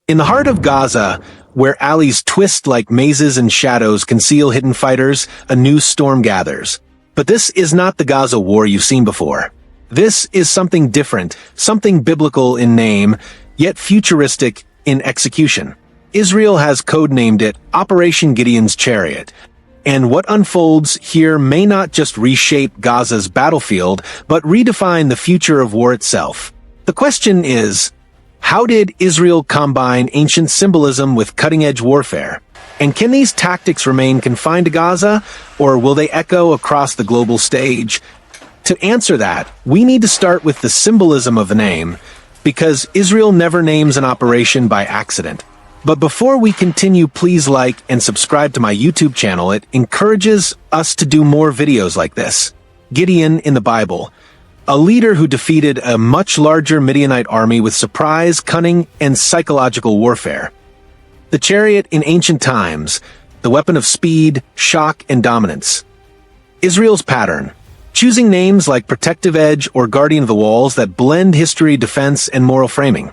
In the heart of Gaza, where alleys twist like mazes and shadows conceal hidden fighters, a new storm gathers. But this is not the Gaza war you've seen before. This is something different, something biblical in name, yet futuristic in execution. Israel has codenamed it Operation Gideon's Chariot. And what unfolds here may not just reshape Gaza's battlefield, but redefine the future of war itself. The question is, how did Israel combine ancient symbolism with cutting-edge warfare? And can these tactics remain confined to Gaza, or will they echo across the global stage? To answer that, we need to start with the symbolism of the name, because Israel never names an operation by accident. But before we continue, please like and subscribe to my YouTube channel. It encourages us to do more videos like this. Gideon in the Bible, a leader who defeated a much larger Midianite army with surprise, cunning, and psychological warfare. The chariot in ancient times, the weapon of speed, shock, and dominance. Israel's pattern, choosing names like Protective Edge or Guardian of the Walls that blend history, defense, and moral framing.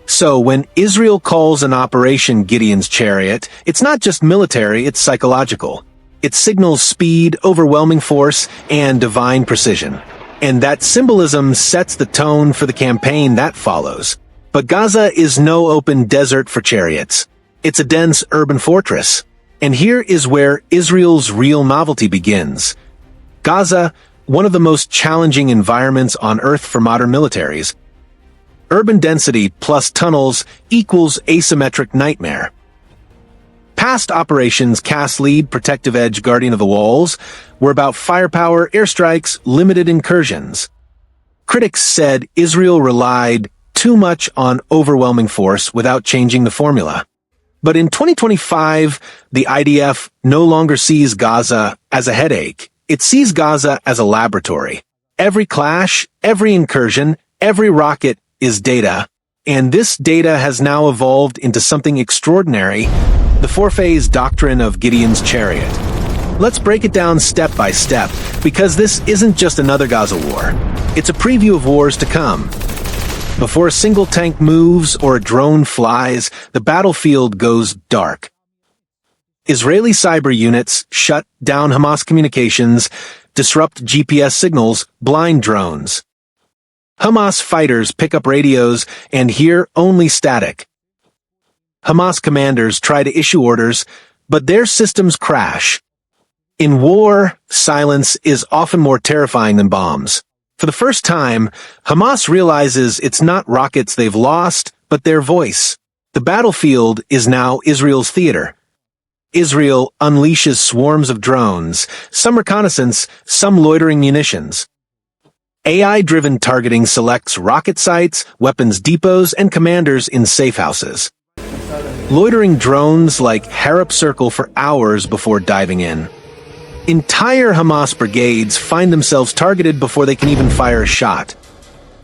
So when Israel calls an operation Gideon's Chariot, it's not just military, it's psychological. It signals speed, overwhelming force, and divine precision. And that symbolism sets the tone for the campaign that follows. But Gaza is no open desert for chariots. It's a dense urban fortress. And here is where Israel's real novelty begins. Gaza, one of the most challenging environments on Earth for modern militaries. Urban density plus tunnels equals asymmetric nightmare. Past operations Cast Lead, Protective Edge, Guardian of the Walls were about firepower, airstrikes, limited incursions. Critics said Israel relied too much on overwhelming force without changing the formula. But in 2025, the IDF no longer sees Gaza as a headache. It sees Gaza as a laboratory. Every clash, every incursion, every rocket is data. And this data has now evolved into something extraordinary, the four-phase doctrine of Gideon's Chariot. Let's break it down step by step, because this isn't just another Gaza war. It's a preview of wars to come. Before a single tank moves or a drone flies, the battlefield goes dark. Israeli cyber units shut down Hamas communications, disrupt GPS signals, blind drones. Hamas fighters pick up radios and hear only static. Hamas commanders try to issue orders, but their systems crash. In war, silence is often more terrifying than bombs. For the first time, Hamas realizes it's not rockets they've lost, but their voice. The battlefield is now Israel's theater. Israel unleashes swarms of drones, some reconnaissance, some loitering munitions. AI-driven targeting selects rocket sites, weapons depots, and commanders in safe houses. Loitering drones like harp circle for hours before diving in. Entire Hamas brigades find themselves targeted before they can even fire a shot.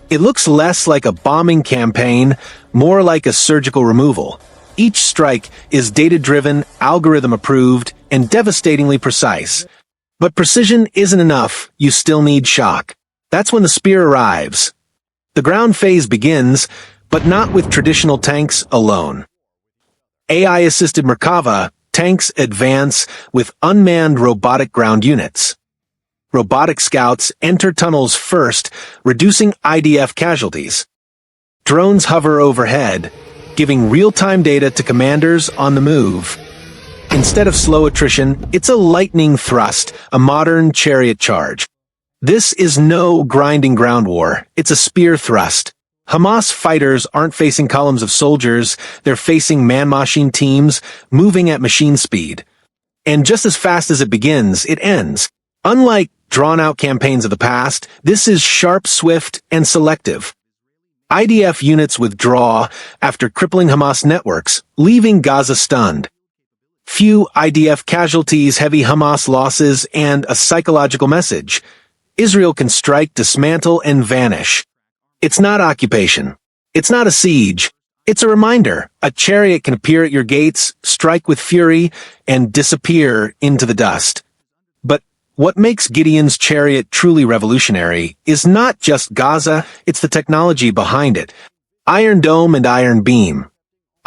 It looks less like a bombing campaign, more like a surgical removal. Each strike is data-driven, algorithm-approved, and devastatingly precise. But precision isn't enough, you still need shock. That's when the spear arrives. The ground phase begins, but not with traditional tanks alone. AI-assisted Merkava tanks advance with unmanned robotic ground units. Robotic scouts enter tunnels first, reducing IDF casualties. Drones hover overhead, giving real-time data to commanders on the move. Instead of slow attrition, it's a lightning thrust, a modern chariot charge. This is no grinding ground war, it's a spear thrust. Hamas fighters aren't facing columns of soldiers, they're facing man-machine teams, moving at machine speed. And just as fast as it begins, it ends. Unlike drawn-out campaigns of the past, this is sharp, swift, and selective. IDF units withdraw after crippling Hamas networks, leaving Gaza stunned. Few IDF casualties, heavy Hamas losses, and a psychological message. Israel can strike, dismantle, and vanish. It's not occupation. It's not a siege. It's a reminder. A chariot can appear at your gates, strike with fury, and disappear into the dust. But what makes Gideon's Chariot truly revolutionary is not just Gaza, it's the technology behind it. Iron Dome and Iron Beam.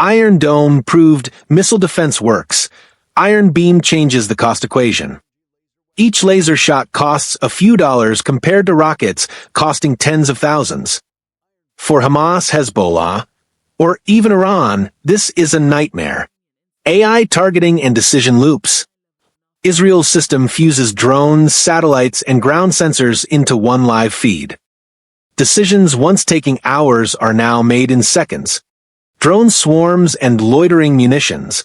Iron Dome proved missile defense works. Iron Beam changes the cost equation. Each laser shot costs a few dollars compared to rockets costing tens of thousands. For Hamas, Hezbollah, or even Iran, this is a nightmare. AI targeting and decision loops. Israel's system fuses drones, satellites, and ground sensors into one live feed. Decisions once taking hours are now made in seconds. Drone swarms and loitering munitions.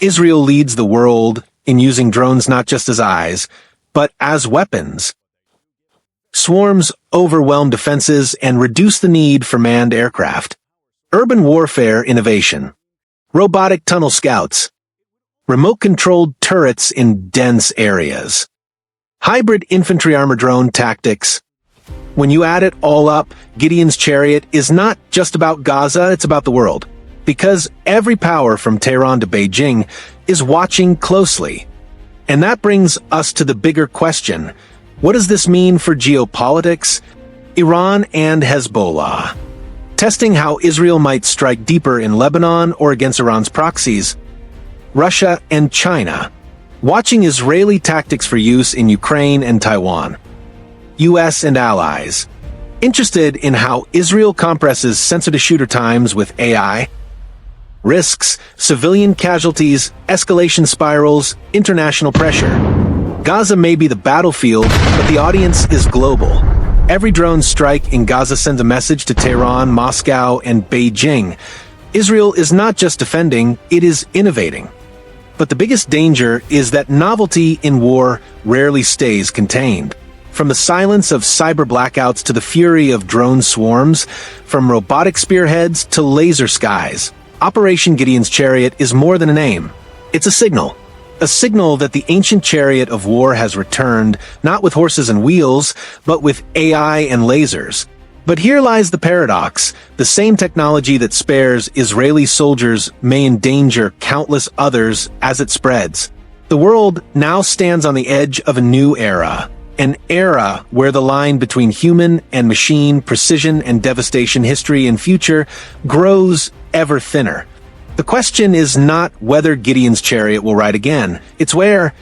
Israel leads the world in using drones not just as eyes, but as weapons. Swarms overwhelm defenses and reduce the need for manned aircraft. Urban warfare innovation. Robotic tunnel scouts. Remote-controlled turrets in dense areas. Hybrid infantry armor drone tactics. When you add it all up, Gideon's Chariot is not just about Gaza, it's about the world. Because every power from Tehran to Beijing is watching closely. And that brings us to the bigger question. What does this mean for geopolitics? Iran and Hezbollah. Testing how Israel might strike deeper in Lebanon or against Iran's proxies. Russia and China. Watching Israeli tactics for use in Ukraine and Taiwan. US and allies. Interested in how Israel compresses sensor-to-shooter times with AI? Risks, civilian casualties, escalation spirals, international pressure. Gaza may be the battlefield, but the audience is global. Every drone strike in Gaza sends a message to Tehran, Moscow, and Beijing. Israel is not just defending, it is innovating. But the biggest danger is that novelty in war rarely stays contained. From the silence of cyber blackouts to the fury of drone swarms, from robotic spearheads to laser skies, Operation Gideon's Chariot is more than a name. It's a signal. A signal that the ancient chariot of war has returned, not with horses and wheels, but with AI and lasers. But here lies the paradox. The same technology that spares Israeli soldiers may endanger countless others as it spreads. The world now stands on the edge of a new era. An era where the line between human and machine, precision and devastation, history and future grows ever thinner. The question is not whether Gideon's Chariot will ride again. It's where,